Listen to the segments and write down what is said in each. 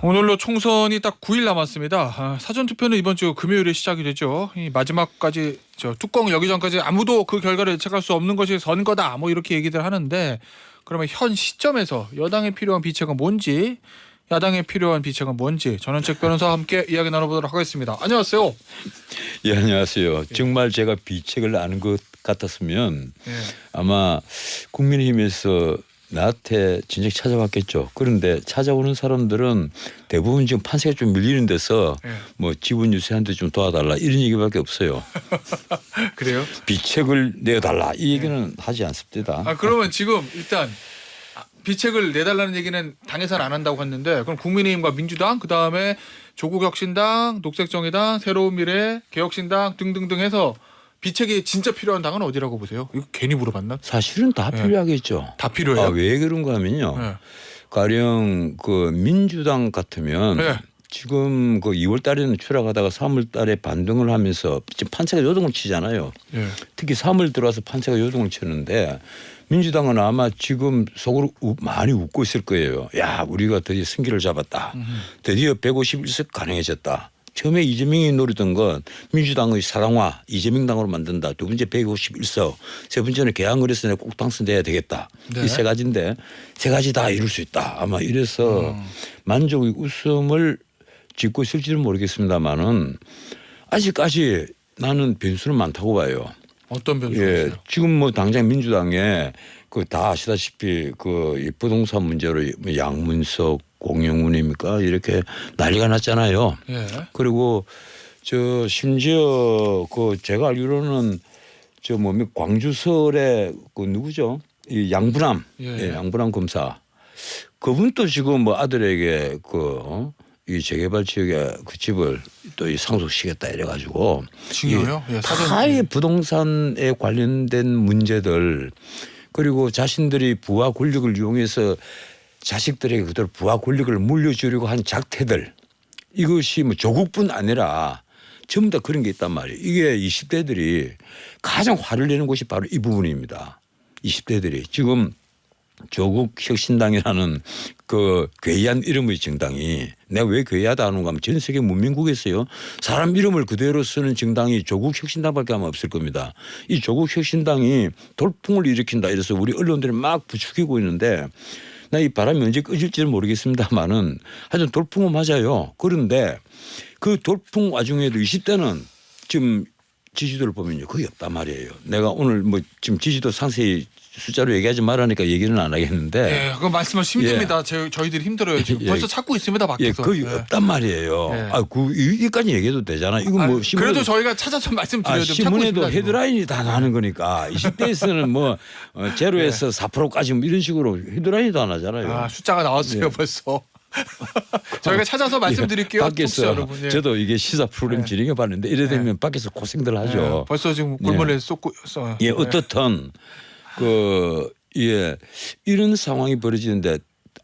오늘로 총선이 딱 9일 남았습니다. 사전투표는 이번 주 금요일에 시작이 되죠. 이 마지막까지 뚜껑 열기 전까지 아무도 그 결과를 예측할 수 없는 것이 선거다. 뭐 이렇게 얘기들 하는데 그러면 현 시점에서 여당에 필요한 비책은 뭔지 야당에 필요한 비책은 뭔지 전원책 변호사와 함께 이야기 나눠보도록 하겠습니다. 안녕하세요. 예, 안녕하세요. 정말 제가 비책을 아는 것 같았으면 아마 국민의힘에서 나한테 진작 찾아왔겠죠. 그런데 찾아오는 사람들은 대부분 지금 판세가 좀 밀리는 데서 뭐 지분 유세한테 좀 도와달라 이런 얘기밖에 없어요. 그래요? 비책을 내달라 이 얘기는 하지 않습니다. 그러면 지금 일단 비책을 내달라는 얘기는 당에서는 안 한다고 했는데 그럼 국민의힘과 민주당 그다음에 조국혁신당, 녹색정의당, 새로운미래, 개혁신당 등등등 해서 비책이 진짜 필요한 당은 어디라고 보세요? 이거 괜히 물어봤나? 사실은 다 필요하겠죠. 다 필요해요. 왜 그런가 하면요. 가령 그 민주당 같으면 지금 그 2월 달에는 추락하다가 3월 달에 반등을 하면서 지금 판세가 요동을 치잖아요. 특히 3월 들어와서 판세가 요동을 치는데 민주당은 아마 지금 속으로 많이 웃고 있을 거예요. 야, 우리가 드디어 승기를 잡았다. 드디어 151석 가능해졌다. 처음에 이재명이 노리던 건 민주당의 사랑화 이재명당으로 만든다. 두 번째 151석. 세 번째는 개항을 해서 내가 꼭 당선돼야 되겠다. 이 세 가지인데 세 가지 다 이룰 수 있다. 아마 이래서 만족의 웃음을 짓고 있을지는 모르겠습니다만은 아직까지 나는 변수는 많다고 봐요. 어떤 변수가 있어요? 지금 뭐 당장 민주당에 그 다 아시다시피 그 부동산 문제로 양문석 공영훈입니까 이렇게 난리가 났잖아요. 그리고 저 심지어 그 제가 알기로는 저 뭡니까 광주설의 그 누구죠? 이 양부남, 양부남 검사 그분도 지금 뭐 아들에게 이 재개발 지역에 그 집을 또 이 상속시켰다 이래가지고 징요요? 다의 부동산에 관련된 문제들 그리고 자신들이 부와 권력을 이용해서 자식들에게 그대로 부와 권력을 물려주려고 한 작태들 이것이 뭐 조국뿐 아니라 전부 다 그런 게 있단 말이에요. 이게 20대들이 가장 화를 내는 곳이 바로 이 부분입니다. 20대들이 지금 조국 혁신당이라는 그 괴이한 이름의 정당이 내가 왜 괴이하다 하는가 하면 전 세계 문민국에서요. 사람 이름을 그대로 쓰는 정당이 조국 혁신당밖에 아마 없을 겁니다. 이 조국 혁신당이 돌풍을 일으킨다 이래서 우리 언론들이 막 부추기고 있는데 나 이 바람이 언제 꺼질지는 모르겠습니다만은 하여튼 돌풍은 맞아요. 그런데 그 돌풍 와중에도 20대는 지금 지지도를 보면요. 거의 없단 말이에요. 내가 오늘 뭐 지금 지지도 상세히 숫자로 얘기하지 말라니까 얘기는 안 하겠는데. 그거 말씀하시면 힘듭니다. 저희들이 힘들어요. 지금 벌써 찾고 있습니다. 밖에서. 거의 없단 말이에요. 이까지 얘기해도 되잖아. 이거 뭐 그래도 저희가 찾아서 말씀드려요. 신문에도 헤드라인이 다 나는 거니까 20대에서는 뭐 제로에서 4%까지 뭐 이런 식으로 헤드라인도 안 하잖아요. 숫자가 나왔어요 벌써. 저희가 찾아서 말씀드릴게요. 밖에서 여러분. 저도 이게 시사 프로그램 진행해 봤는데 이래 되면 밖에서 고생들 하죠. 벌써 지금 골머리에 쏟고 있어요. 어떻든 이런 상황이 벌어지는데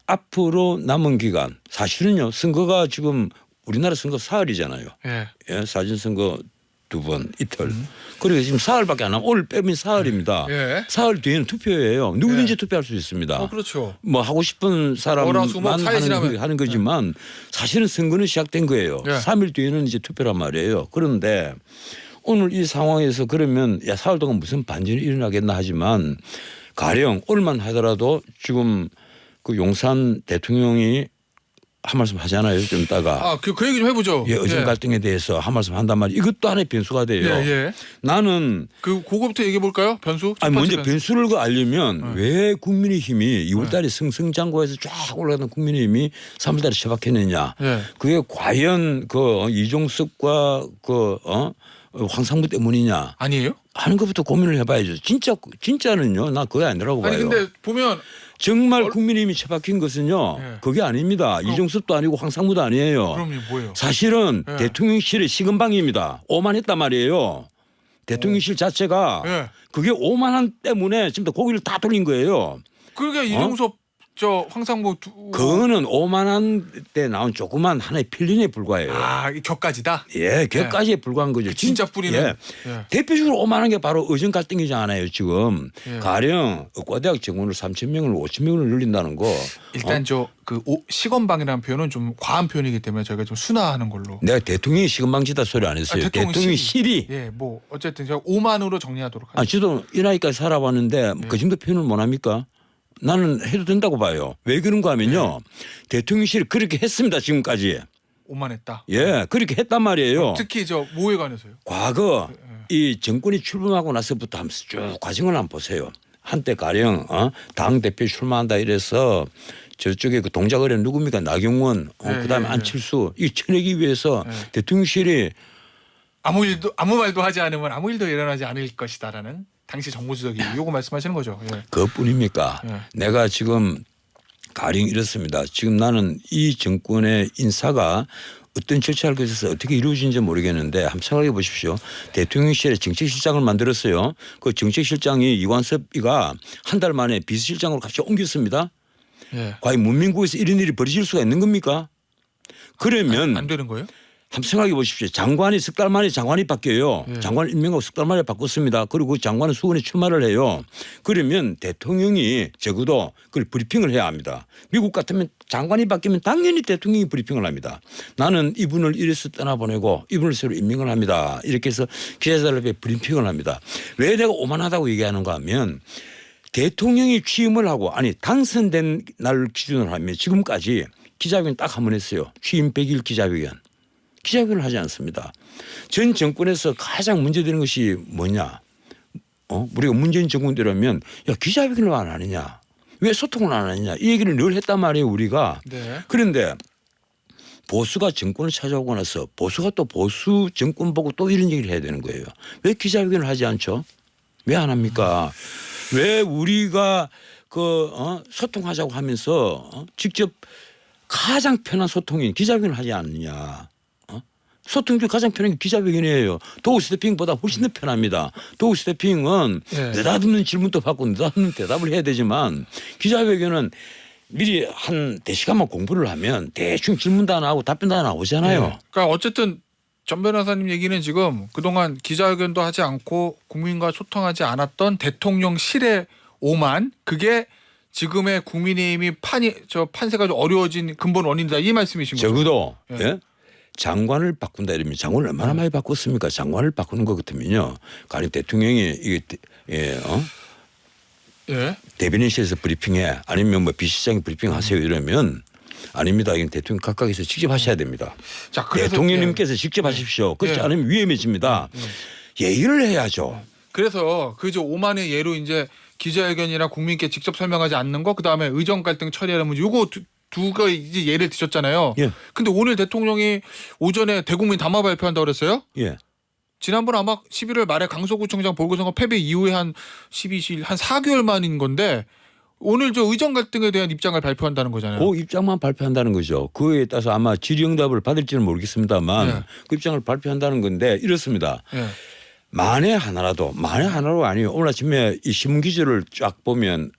앞으로 남은 기간 사실은요 선거가 지금 우리나라 선거 사흘이잖아요. 사전선거 2번 이틀. 그리고 지금 사흘밖에 안 남아. 오늘 빼면 사흘입니다. 사흘 뒤에는 투표예요. 누구든지 투표할 수 있습니다. 그렇죠. 뭐 하고 싶은 사람만 하는 거지만 사실은 선거는 시작된 거예요. 3일 뒤에는 이제 투표란 말이에요. 그런데 오늘 이 상황에서 그러면 사흘 동안 무슨 반전이 일어나겠나 하지만 가령 오늘만 하더라도 지금 그 용산 대통령이 한 말씀 하잖아요. 좀 이따가. 그 얘기 좀 해보죠. 의정 갈등에 대해서 한 말씀 한단 말이에요. 이것도 하나의 변수가 돼요. 나는 그거부터 얘기해 볼까요? 변수? 먼저 변수를 알려면 왜 국민의힘이 2월 달에 승승장구해서 쫙 올라가던 국민의힘이 3월 달에 처박혔느냐. 그게 과연 이종석과 황상무 때문이냐. 아니에요? 하는 것부터 고민을 해봐야죠. 진짜는요. 나 그게 아니라고 봐요. 근데 보면 정말 국민의힘이 처박힌 것은요. 그게 아닙니다. 이종섭도 아니고 황상무도 아니에요. 그럼 뭐예요? 사실은 대통령실의 시금방입니다. 오만했단 말이에요. 대통령실 자체가 그게 오만한 때문에 지금 고기를 다 돌린 거예요. 그러니까 이종섭 저 황상무 그거는 오만한 때 나온 조그만 하나의 필린에 불과해요. 이 격까지다. 예, 격까지에 불과한 거죠. 진짜 뿌리는. 예. 예. 대표적으로 오만한 게 바로 의정 갈등이잖아요. 지금 예. 가령 의과대학 정원을 3,000명을 5,000명을 늘린다는 거. 일단 그 시건방이라는 표현은 좀 과한 표현이기 때문에 저희가 좀 순화하는 걸로. 내가 대통령이 시건방지다 소리 안 했어요. 대통령이 실이. 예, 뭐 어쨌든 제가 5만으로 정리하도록 하겠습니다. 저도 이 나이까지 살아봤는데 예. 그 정도 표현을 못 합니까? 나는 해도 된다고 봐요. 왜 그런가 하면요. 대통령실이 그렇게 했습니다. 지금까지. 오만했다. 예, 그렇게 했단 말이에요. 특히 저 뭐에 관해서요? 과거 이 정권이 출범하고 나서부터 한번 쭉 과정을 한번 보세요. 한때 가령 당 대표 출마한다 이래서 저쪽에 그 동작을에 누굽니까? 나경원, 그다음에 안철수 이 쳐내기 위해서 대통령실이 아무 말도 하지 않으면 아무 일도 일어나지 않을 것이다라는 당시 정무수석이 요거 말씀하시는 거죠. 예. 그것뿐입니까? 예. 내가 지금 가령 이렇습니다. 지금 나는 이 정권의 인사가 어떤 절차를 거쳐서 어떻게 이루어진지 모르겠는데 한번 생각해 보십시오. 대통령실에 정책실장을 만들었어요. 그 정책실장이 이완섭이가 한 달 만에 비서실장으로 갑자기 옮겼습니다. 예. 과연 문민국에서 이런 일이 벌어질 수가 있는 겁니까? 그러면 안 되는 거예요? 한번 생각해 보십시오. 장관이 석 달 만에 장관이 바뀌어요. 예. 장관 임명하고 석 달 만에 바꿨습니다. 그리고 그 장관은 수원에 출마를 해요. 그러면 대통령이 적어도 그걸 브리핑을 해야 합니다. 미국 같으면 장관이 바뀌면 당연히 대통령이 브리핑을 합니다. 나는 이분을 이래서 떠나보내고 이분을 새로 임명을 합니다. 이렇게 해서 기자들에게 브리핑을 합니다. 왜 내가 오만하다고 얘기하는가 하면 대통령이 취임을 하고 당선된 날 기준으로 하면 지금까지 기자회견 딱 한 번 했어요. 취임 100일 기자회견. 기자회견을 하지 않습니다. 전 정권에서 가장 문제되는 것이 뭐냐. 우리가 문재인 정권대로면 기자회견을 안 하느냐. 왜 소통을 안 하느냐. 이 얘기를 늘 했단 말이에요 우리가. 네. 그런데 보수가 정권을 찾아오고 나서 보수가 또 보수 정권 보고 또 이런 얘기를 해야 되는 거예요. 왜 기자회견을 하지 않죠? 왜 안 합니까? 왜 우리가 소통하자고 하면서 직접 가장 편한 소통인 기자회견을 하지 않느냐. 소통 중 가장 편한 게 기자회견이에요. 도우 스태핑보다 훨씬 더 편합니다. 도우 스태핑은 느닷없는 질문도 받고 느닷없는 대답을 해야 되지만 기자회견은 미리 한 대시간만 공부를 하면 대충 질문 다 나오고 답변 다 나오잖아요. 네. 그러니까 어쨌든 전 변호사님 얘기는 지금 그동안 기자회견도 하지 않고 국민과 소통하지 않았던 대통령실의 오만 그게 지금의 국민의힘이 판세가 좀 어려워진 근본 원인이다 이 말씀이신 거죠? 적어도 장관을 바꾼다 이러면 장관을 얼마나 많이 바꿨습니까? 장관을 바꾸는 것 같으면요. 가령 대통령이 이게 대변인실에서 브리핑해 아니면 뭐 비서실장이 브리핑하세요 이러면 아닙니다. 이건 대통령 각각에서 직접 하셔야 됩니다. 자, 그래서 대통령님께서 직접 하십시오. 그렇지 않으면 위험해집니다. 예의를 해야죠. 그래서 그저 오만의 예로 이제 기자회견이나 국민께 직접 설명하지 않는 거 그다음에 의정 갈등 처리하는 문제 요거 두 가지 이제 예를 드셨잖아요. 예. 근데 오늘 대통령이 오전에 대국민 담화 발표한다고 그랬어요? 예. 지난번 아마 11월 말에 강서구청장 보궐선거 패배 이후에 한 12일 한 4개월 만인 건데 오늘 저 의정 갈등에 대한 입장을 발표한다는 거잖아요. 그 입장만 발표한다는 거죠. 그에 따라서 아마 질의응답을 받을지는 모르겠습니다만 그 입장을 발표한다는 건데 이렇습니다. 만에 하나로 아니에요. 오늘 아침에 이 신문 기사를 쫙 보면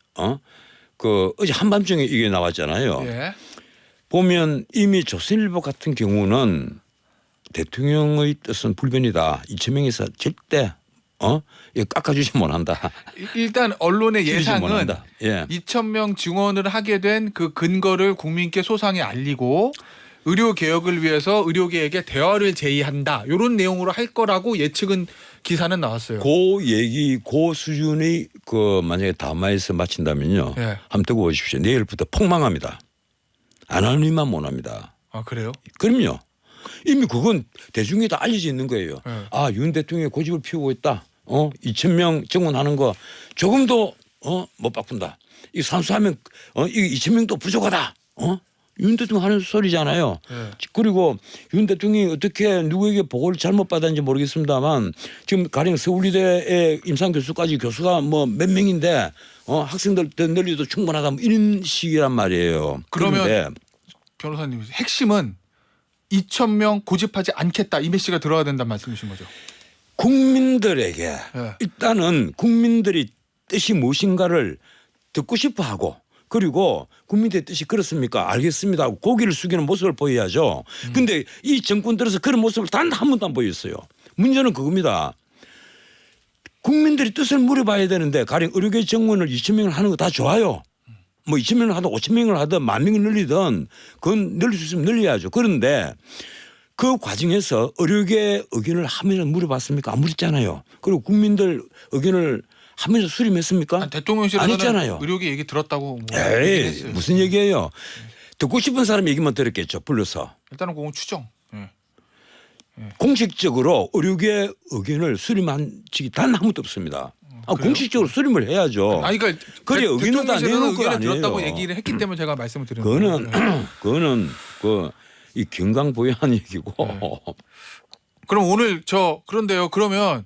어제 한밤중에 이게 나왔잖아요. 보면 이미 조선일보 같은 경우는 대통령의 뜻은 불변이다. 2,000명에서 절대 이거 깎아주지 못한다. 일단 언론의 예상은 예. 2,000명 증원을 하게 된 그 근거를 국민께 소상히 알리고 의료 개혁을 위해서 의료계에게 대화를 제의한다. 이런 내용으로 할 거라고 예측은 기사는 나왔어요. 그 얘기, 그 수준의 만약에 담화에서 마친다면요. 한번 듣고 보십시오. 내일부터 폭망합니다. 안 하는 일만 못합니다. 아 그래요? 그럼요. 이미 그건 대중에 다 알려져 있는 거예요. 윤 대통령이 고집을 피우고 있다. 2,000명 증원하는 거 조금도 못 바꾼다. 이 산수하면 이 2,000명도 부족하다. 윤 대통령 하는 소리잖아요. 그리고 윤 대통령이 어떻게 누구에게 보고를 잘못 받았는지 모르겠습니다만 지금 가령 서울의대의 임상 교수까지 교수가 뭐 몇 명인데 학생들 더 늘려도 충분하다 뭐 이런 식이란 말이에요. 그러면 그런데 변호사님 핵심은 2,000명 고집하지 않겠다 이 메시지가 들어야 된다는 말씀이신 거죠. 국민들에게 일단은 국민들이 뜻이 무엇인가를 듣고 싶어하고 그리고 국민들의 뜻이 그렇습니까? 알겠습니다 하고 고개를 숙이는 모습을 보여야죠. 근데 이 정권 들어서 그런 모습을 단 한 번도 안 보였어요. 문제는 그겁니다. 국민들이 뜻을 물어봐야 되는데 가령 의료계 정원을 2,000명을 하는 거 다 좋아요. 뭐 2,000명을 하든 5,000명을 하든 10,000명을 늘리든 그건 늘릴 수 있으면 늘려야죠. 그런데 그 과정에서 의료계 의견을 하면서 물어봤습니까? 안 물었잖아요. 그리고 국민들 의견을 하면서 수렴했습니까? 대통령실에서는 아니잖아요. 의료계 얘기 들었다고 뭐 에이, 얘기했어요. 무슨 얘기예요? 듣고 싶은 사람 얘기만 들었겠죠. 불러서. 일단은 그건 추정. 예. 공식적으로 의료계 의견을 수렴한 적이 단 한 번도 없습니다. 공식적으로 수렴을 해야죠. 아니 그러니까 그래 의견도 다 대통령실에서는 내놓을 거 의견을 아니에요. 들었다고 얘기를 했기 때문에 제가 말씀을 드린 거예요. 그거는 이 경강부양한 얘기고. 그럼 오늘 그런데요. 그러면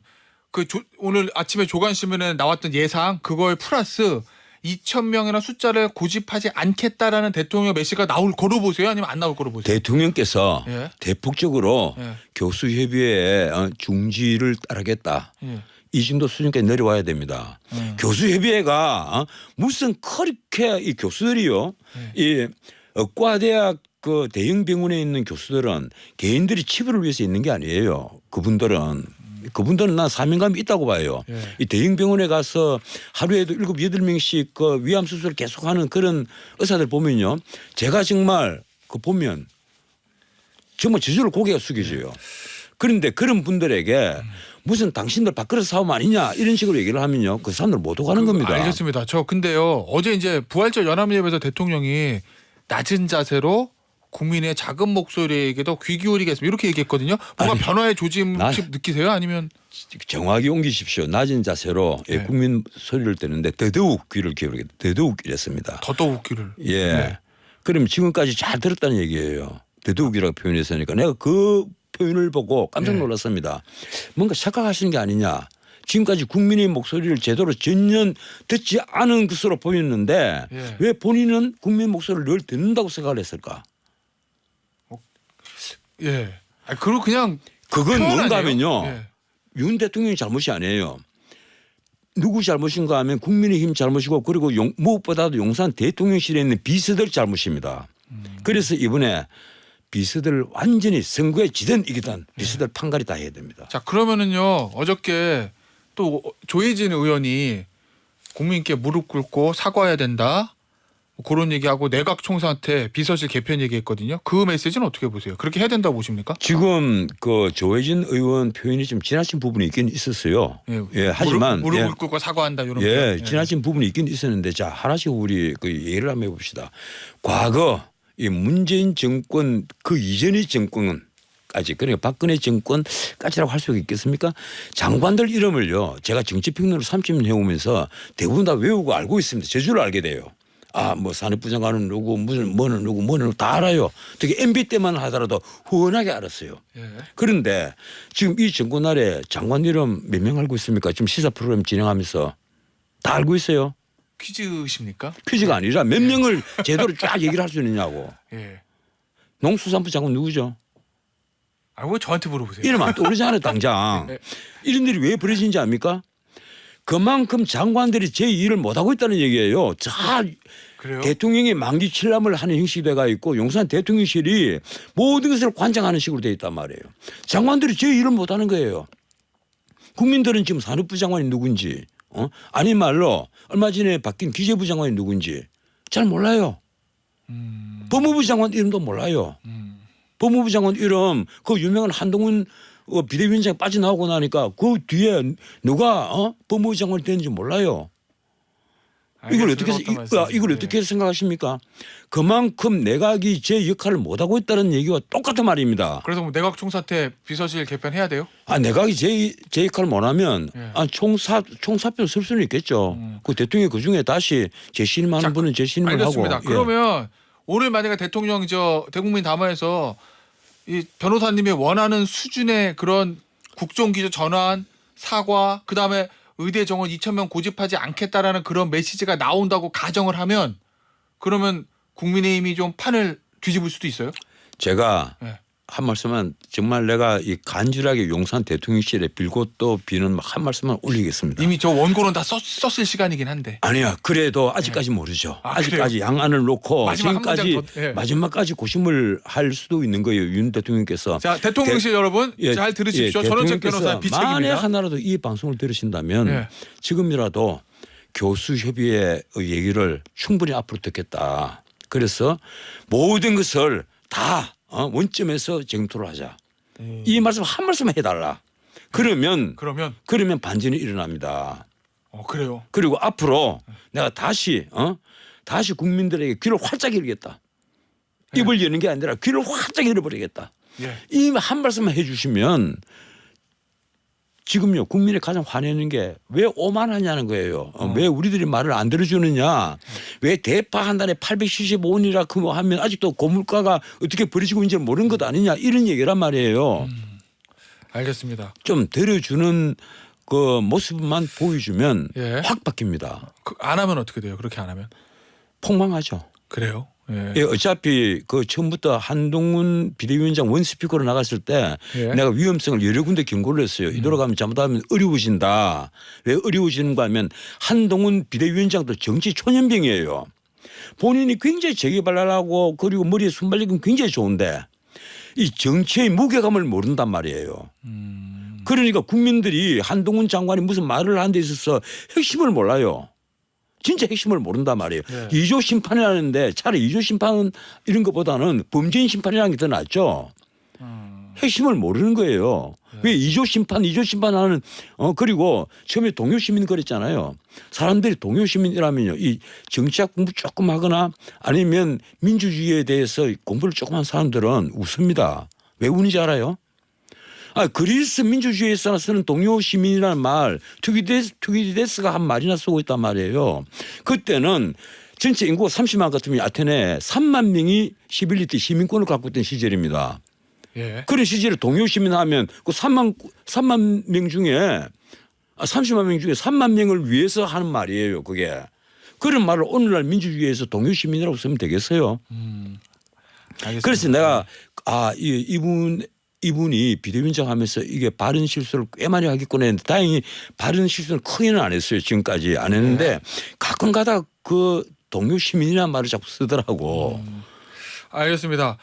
오늘 아침에 조간신문에 나왔던 예상 그거에 플러스 2,000명이나 숫자를 고집하지 않겠다라는 대통령 메시지가 나올 거로 보세요? 아니면 안 나올 거로 보세요? 대통령께서 예. 대폭적으로 예. 교수협의회의 중지를 따르겠다. 예. 이 정도 수준까지 내려와야 됩니다. 교수협의회가 무슨 그렇게 이 교수들이요. 이 의과대학 그 대형 병원에 있는 교수들은 개인들이 치료를 위해서 있는 게 아니에요. 그분들은 난 사명감이 있다고 봐요. 예. 이 대형 병원에 가서 하루에도 7, 8명씩 그 위암 수술을 계속하는 그런 의사들 보면요. 제가 정말 그 보면 정말 저절로 고개가 숙여져요. 그런데 그런 분들에게 무슨 당신들 밥그릇 사업 아니냐 이런 식으로 얘기를 하면요. 그 사람들 못 오가는 겁니다. 알겠습니다. 근데요. 어제 이제 부활절 연합예배에서 대통령이 낮은 자세로 국민의 작은 목소리에게도 귀 기울이겠습니다. 이렇게 얘기했거든요. 뭔가 아니, 변화의 조짐 혹시 느끼세요? 아니면 정확히 옮기십시오. 낮은 자세로 네. 국민 소리를 듣는데 더더욱 귀를 기울이겠다. 더더욱 이랬습니다. 더더욱 귀를. 예. 네. 그럼 지금까지 잘 들었다는 얘기예요. 더더욱이라고 표현했으니까 내가 그 표현을 보고 깜짝 놀랐습니다. 뭔가 착각하시는 게 아니냐. 지금까지 국민의 목소리를 제대로 전혀 듣지 않은 것으로 보였는데 예. 왜 본인은 국민 목소리를 늘 듣는다고 생각을 했을까? 예. 그리고 그냥 그건 표현 뭔가 아니에요? 하면요. 예. 윤 대통령이 잘못이 아니에요. 누구 잘못인가 하면 국민의힘 잘못이고 그리고 무엇보다도 용산 대통령실에 있는 비서들 잘못입니다. 그래서 이번에 비서들 완전히 선거에 지든 이기든 비서들 판가리 다 해야 됩니다. 자 그러면은요 어저께 또 조혜진 의원이 국민께 무릎 꿇고 사과해야 된다 뭐 그런 얘기하고 내각 총수한테 비서실 개편 얘기했거든요. 그 메시지는 어떻게 보세요? 그렇게 해야 된다고 보십니까? 지금 그 조혜진 의원 표현이 좀 지나친 부분이 있긴 있었어요. 예, 하지만 무릎 꿇고 사과한다 이런. 예, 표현. 지나친 부분이 있긴 있었는데 자 하나씩 우리 그 얘기를 한번 해봅시다. 과거 이 문재인 정권 그 이전의 정권은 까지 그러니까 박근혜 정권까지라고 할 수가 있겠습니까? 장관들 이름을요. 제가 정치평론을 30년 해오면서 대부분 다 외우고 알고 있습니다. 제주를 알게 돼요. 뭐 산업부 장관은 누구 뭐는 누구 다 알아요. 특히 MB 때만 하더라도 훤하게 알았어요. 예. 그런데 지금 이 정권 아래 장관 이름 몇 명 알고 있습니까? 지금 시사 프로그램 진행하면서 다 알고 있어요. 퀴즈십니까? 퀴즈가 아니라 몇 명을 제대로 쫙 얘기를 할 수 있느냐고. 예. 농수산부 장관 누구죠? 왜 저한테 물어보세요? 이름 안 떠오르잖아요 당장. 이런 일이 왜 벌어진지 압니까? 그만큼 장관들이 제 일을 못하고 있다는 얘기예요. 그래요? 대통령이 만기 칠람을 하는 형식이 돼가 있고 용산 대통령실이 모든 것을 관장하는 식으로 돼 있단 말이에요. 장관들이 제 일을 못하는 거예요. 국민들은 지금 산업부 장관이 누군지 아닌 말로 얼마 전에 바뀐 기재부 장관이 누군지 잘 몰라요. 법무부 장관 이름도 몰라요. 법무부 장관 이름 그 유명한 한동훈 비대위원장이 빠져나오고 나니까 그 뒤에 누가 법무부 장관이 됐는지 몰라요. 이걸 어떻게 생각하십니까? 그만큼 내각이 제 역할을 못하고 있다는 얘기와 똑같은 말입니다. 그래서 뭐 내각 총사한테 비서실 개편해야 돼요? 내각이 제 역할을 못하면 예. 총사표 쓸 수는 있겠죠. 그 대통령이 그중에 다시 재신임하는 분은 재신임을 알겠습니다. 하고. 그러면 오늘 만약에 대통령 대국민 담화에서 이 변호사님이 원하는 수준의 그런 국정기조 전환, 사과, 그다음에 의대 정원 2,000명 고집하지 않겠다라는 그런 메시지가 나온다고 가정을 하면 그러면 국민의힘이 좀 판을 뒤집을 수도 있어요? 제가 네. 한 말씀만 정말 내가 이 간절하게 용산 대통령실에 빌고 또 비는 한 말씀만 올리겠습니다. 이미 저 원고는 다 썼을 시간이긴 한데. 아니야. 그래도 아직까지 모르죠. 아, 아직까지 양안을 놓고 마지막 한 지금까지 문장 더, 예. 마지막까지 고심을 할 수도 있는 거예요. 윤 대통령께서. 자, 대통령실 여러분 예, 잘 들으십시오. 예, 전원책 대통령께서 변호사 만에 비책입니다. 하나라도 이 방송을 들으신다면 예. 지금이라도 교수협의회 얘기를 충분히 앞으로 듣겠다. 그래서 모든 것을 다 원점에서 쟁토를 하자. 이 말씀 한 말씀 해달라. 그러면 반전이 일어납니다. 그래요. 그리고 앞으로 내가 다시 국민들에게 귀를 활짝 열겠다. 입을 여는 게 아니라 귀를 활짝 열어버리겠다. 예. 이 한 말씀만 해주시면 지금요 국민이 가장 화내는 게 왜 오만하냐는 거예요. 왜 우리들이 말을 안 들어주느냐. 왜 대파 한 달에 875원이라 그 뭐 하면 아직도 고물가가 어떻게 벌어지고 있는지 모르는 것 아니냐 이런 얘기란 말이에요. 알겠습니다. 좀 들어주는 그 모습만 보여주면 예. 확 바뀝니다. 안 하면 어떻게 돼요? 그렇게 안 하면? 폭망하죠. 그래요. 예. 예, 어차피 그 처음부터 한동훈 비대위원장 원스피커로 나갔을 때 예. 내가 위험성을 여러 군데 경고를 했어요. 이대로 가면 잘못하면 어려워진다. 왜 어려워지는가 하면 한동훈 비대위원장도 정치 초년병이에요. 본인이 굉장히 재개발하고 그리고 머리에 순발력은 굉장히 좋은데 이 정치의 무게감을 모른단 말이에요. 그러니까 국민들이 한동훈 장관이 무슨 말을 하는 데 있어서 핵심을 몰라요. 진짜 핵심을 모른단 말이에요. 네. 2조 심판이라는데 차라리 2조 심판 이런 것보다는 범죄인 심판이라는 게 더 낫죠. 핵심을 모르는 거예요. 왜 2조 심판 하는 그리고 처음에 동요 시민 그랬잖아요. 사람들이 동요 시민이라면요. 이 정치학 공부 조금 하거나 아니면 민주주의에 대해서 공부를 조금 한 사람들은 웃습니다. 왜 우는지 알아요? 그리스 민주주의에서 쓰는 동료 시민이라는 말 투기디데스가 한 말이나 쓰고 있단 말이에요. 그때는 전체 인구가 30만 같으면 아테네 3만 명이 11리 시민권을 갖고 있던 시절입니다. 예. 그런 시절에 동료 시민 하면 그 3만 명 중에 30만 명 중에 3만 명을 위해서 하는 말이에요. 그게. 그런 말을 오늘날 민주주의에서 동료 시민이라고 쓰면 되겠어요. 알겠습니다. 그래서 내가 이분이 비대위원장 하면서 이게 발언 실수를 꽤 많이 하겠구나 했는데 다행히 발언 실수는 크게는 안 했어요. 지금까지 안 했는데 가끔 가다 그 동료 시민이라는 말을 자꾸 쓰더라고. 알겠습니다.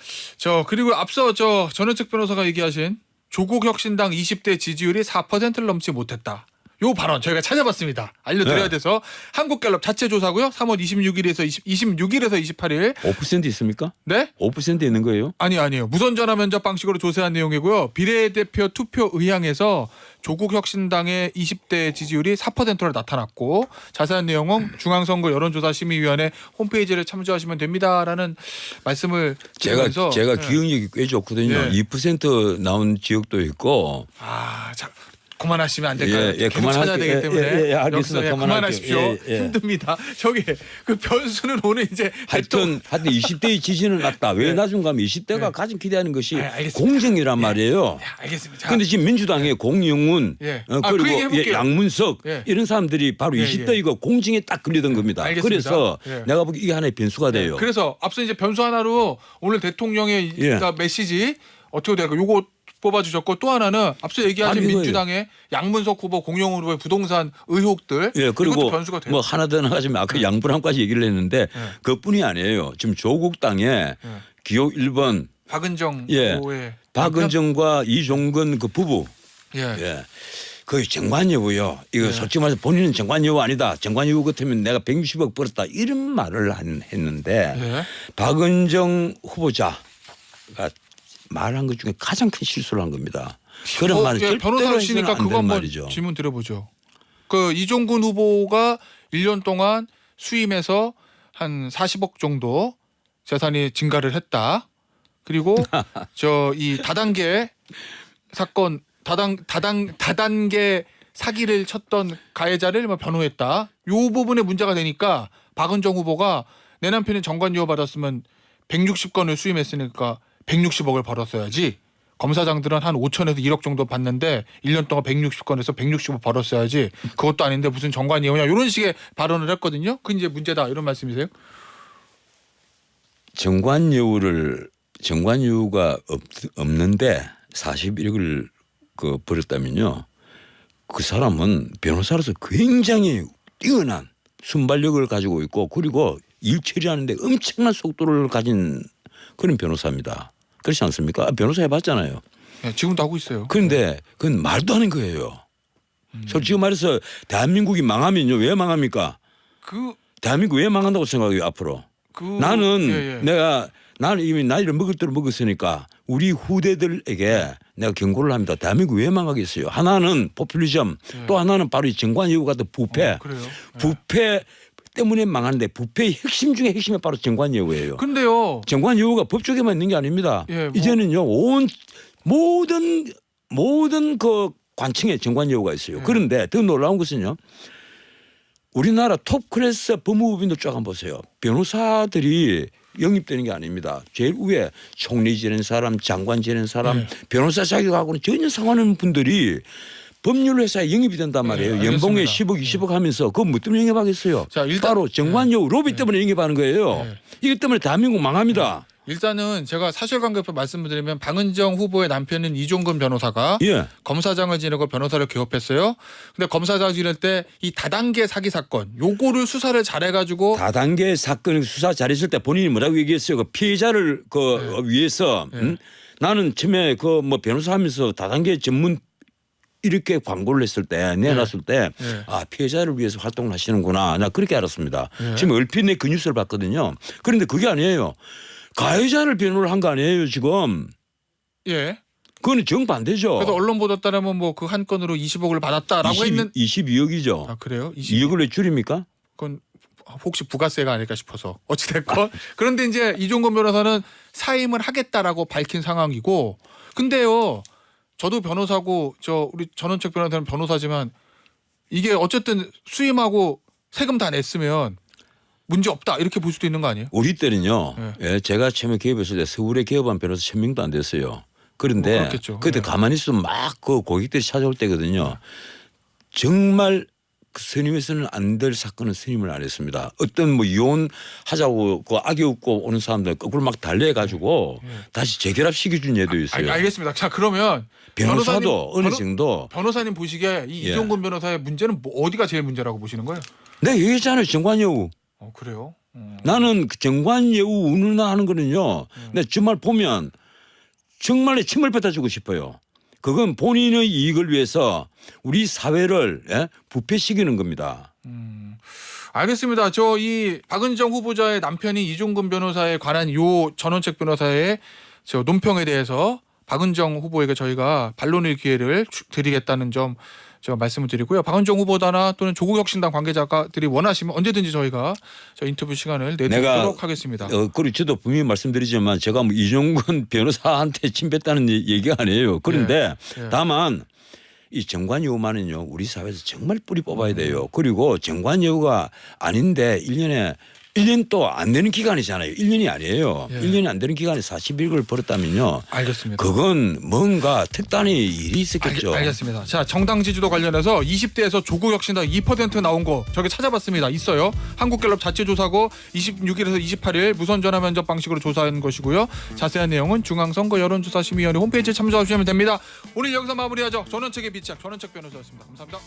그리고 앞서 전원책 변호사가 얘기하신 조국 혁신당 20대 지지율이 4%를 넘지 못했다. 요 발언 저희가 찾아봤습니다. 알려드려야 네. 돼서 한국갤럽 자체 조사고요. 3월 26일에서 28일. 5% 있습니까? 네? 5% 있는 거예요? 아니요. 무선 전화 면접 방식으로 조사한 내용이고요. 비례대표 투표 의향에서 조국 혁신당의 20대 지지율이 4%로 나타났고 자세한 내용은 중앙선거 여론조사심의위원회 홈페이지를 참조하시면 됩니다라는 말씀을 제가 드리면서 기억력이 꽤 좋거든요. 예. 2% 나온 지역도 있고. 자 그만하시면 안 될까요? 예, 계속 찾아야 되기 때문에 예, 알겠습니다. 여기서 그만하십시오. 예. 힘듭니다. 그 변수는 오늘 이제 하여튼 20대의 지지는 낮다. 왜 낮은가 하면 20대가 가장 기대하는 것이 알겠습니다. 공정이란 말이에요. 알겠습니다. 그런데 지금 민주당의 공영훈 그 얘기 그리고 해볼게요. 양문석 이런 사람들이 바로 예, 20대이고 공정에 딱 걸리던 겁니다. 알겠습니다. 그래서 예. 내가 보기 이게 하나의 변수가 돼요. 그래서 앞서 이제 변수 하나로 오늘 대통령의 메시지 어떻게 될까? 요거 뽑아주셨고 또 하나는 앞서 얘기하신 민주당의 양문석 후보, 공영훈 후보의 부동산 의혹들. 그리고 이것도 변수가 돼요. 뭐 하나 더 나가지면 아까 양분함까지 얘기를 했는데 그뿐이 아니에요. 지금 조국 당에 기호 1번 박은정 후보의 박은정과 이종건 그 부부. 그 정관 여부요. 이거 솔직히 말해서 본인은 정관 여부 아니다. 정관 여부 같으면 내가 160억 벌었다. 이런 말을 했는데 박은정 후보자가 말한 것 중에 가장 큰 실수를 한 겁니다. 그런 말은 절대로 변호사시니까 그거 한번 말이죠. 질문 드려보죠. 그 이종근 후보가 1년 동안 수임해서 한 40억 정도 재산이 증가를 했다. 그리고 이 다단계 사건 다단계 사기를 쳤던 가해자를 변호했다. 요 부분에 문제가 되니까 박은정 후보가 내 남편이 정관유어 받았으면 160건을 수임했으니까 160억을 벌었어야지. 검사장들은 한 5천에서 1억 정도 받는데 1년 동안 160건에서 160억 벌었어야지. 그것도 아닌데 무슨 정관이오냐 이런 식의 발언을 했거든요. 그게 이제 문제다 이런 말씀이세요? 정관 여우를 정관 이유가 없는데 41억을 벌였다면요. 그 사람은 변호사로서 굉장히 뛰어난 순발력을 가지고 있고 그리고 일 처리하는데 엄청난 속도를 가진 그런 변호사입니다. 그렇지 않습니까? 변호사 해봤잖아요. 네, 지금도 하고 있어요. 그런데 그건 말도 안 하는 거예요. 솔직히 말해서 대한민국이 망하면요. 왜 망합니까? 대한민국 왜 망한다고 생각해요 앞으로? 나는 나는 이미 나이를 먹을 대로 먹었으니까 우리 후대들에게 내가 경고를 합니다. 대한민국 왜 망하겠어요? 하나는 포퓰리즘, 또 하나는 바로 이 정관 이후 같은 부패. 그래요? 부패 때문에 망하는데 부패의 핵심 중에 핵심이 바로 정관 예우예요. 근데요. 정관 예우가 법조계만 있는 게 아닙니다. 이제는요 온 모든 그 관청에 정관 예우가 있어요. 그런데 더 놀라운 것은요. 우리나라 톱 클래스 법무부인들 쫙 한번 보세요. 변호사들이 영입되는 게 아닙니다. 제일 위에 총리 지낸 사람, 장관 지낸 사람, 변호사 자격하고는 전혀 상관없는 분들이 법률회사에 영입이 된단 말이에요. 연봉에 10억, 20억 하면서 그거 뭐 때문에 영입하겠어요? 자, 일단 바로 정관여우 로비 때문에 영입하는 거예요. 이것 때문에 대한민국 망합니다. 일단은 제가 사실관계표 말씀을 드리면 방은정 후보의 남편인 이종근 변호사가 검사장을 지내고 변호사를 개업했어요. 근데 검사장 지낼 때 이 다단계 사기 사건 요거를 수사를 잘해가지고 다단계 사건 수사 잘했을 때 본인이 뭐라고 얘기했어요? 그 피해자를 위해서 나는 처음에 변호사 하면서 다단계 전문 이렇게 광고를 했을 때 내놨을 때 아 피해자를 위해서 활동을 하시는구나. 나 그렇게 알았습니다. 지금 얼핏 내 그 뉴스를 봤거든요. 그런데 그게 아니에요. 가해자를 변호를 한 거 아니에요 지금. 그거는 정반대죠. 그래서 언론 보도 따르면 뭐 그 한 건으로 20억을 받았다라고 했는 22억이죠. 아 그래요? 2억을 왜 줄입니까? 그건 혹시 부가세가 아닐까 싶어서 어찌됐건 그런데 이제 이종건 변호사는 사임을 하겠다라고 밝힌 상황이고 근데요 저도 변호사고 우리 전원책 변호사는 변호사지만 이게 어쨌든 수임하고 세금 다 냈으면 문제 없다 이렇게 볼 수도 있는 거 아니에요? 우리 때는요. 제가 처음에 개업했을 때 서울에 개업한 변호사 1000명도 안 됐어요. 그런데 그때 가만히 있으면 막 그 고객들이 찾아올 때거든요. 정말 그 선임해서는 안 될 사건은 선임을 안 했습니다. 어떤 뭐 이혼하자고 그 악의 웃고 오는 사람들 그걸 막 달래가지고 다시 재결합시켜준 예도 있어요. 알겠습니다. 자 그러면 변호사도 어느 정도 변호사님 보시기에 이 이종근 변호사의 문제는 어디가 제일 문제라고 보시는 거예요? 내가 얘기했잖아요. 정관여우. 그래요? 나는 그 정관예우 운운하 하는 거는요. 근데 정말 보면 정말 침을 뱉어주고 싶어요. 그건 본인의 이익을 위해서 우리 사회를 부패시키는 겁니다. 알겠습니다. 이 박은정 후보자의 남편인 이종근 변호사에 관한 요 전원책 변호사의 논평에 대해서 박은정 후보에게 저희가 반론의 기회를 드리겠다는 점 제가 말씀을 드리고요. 박은정 후보자나 또는 조국혁신당 관계자들이 원하시면 언제든지 저희가 인터뷰 시간을 내드리도록 하겠습니다. 그리고 저도 분명히 말씀드리지만 제가 뭐 이종근 변호사한테 침뱉다는 얘기가 아니에요. 그런데 다만 이 정관예우만은요. 우리 사회에서 정말 뿌리 뽑아야 돼요. 그리고 정관예우가 아닌데 1년 또 안 되는 기간이잖아요. 1년이 아니에요. 1년이 안 되는 기간에 41억을 벌었다면요. 알겠습니다. 그건 뭔가 특단의 일이 있었겠죠. 알겠습니다. 자, 정당 지지도 관련해서 20대에서 조국혁신당 2% 나온 거 저기 찾아봤습니다. 있어요. 한국갤럽 자체조사고 26일에서 28일 무선 전화 면접 방식으로 조사한 것이고요. 자세한 내용은 중앙선거 여론조사심의위원회 홈페이지에 참조하시면 됩니다. 오늘 여기서 마무리하죠. 전원책의 비책 전원책 변호사였습니다. 감사합니다.